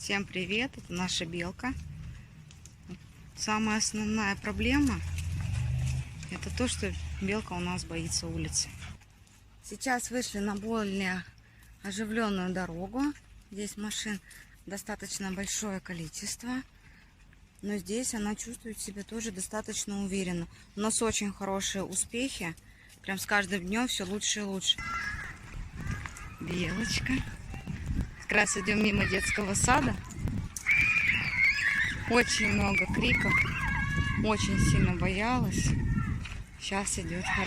Всем привет, это наша белка. Самая основная проблема — это то, что белка у нас боится улицы. Сейчас вышли на более оживленную дорогу. Здесь машин достаточно большое количество, но здесь она чувствует себя тоже достаточно уверенно. У нас очень хорошие успехи, прям с каждым днем все лучше и лучше. Белочка. Как раз идем мимо детского сада. Очень много криков. Очень сильно боялась. Сейчас идет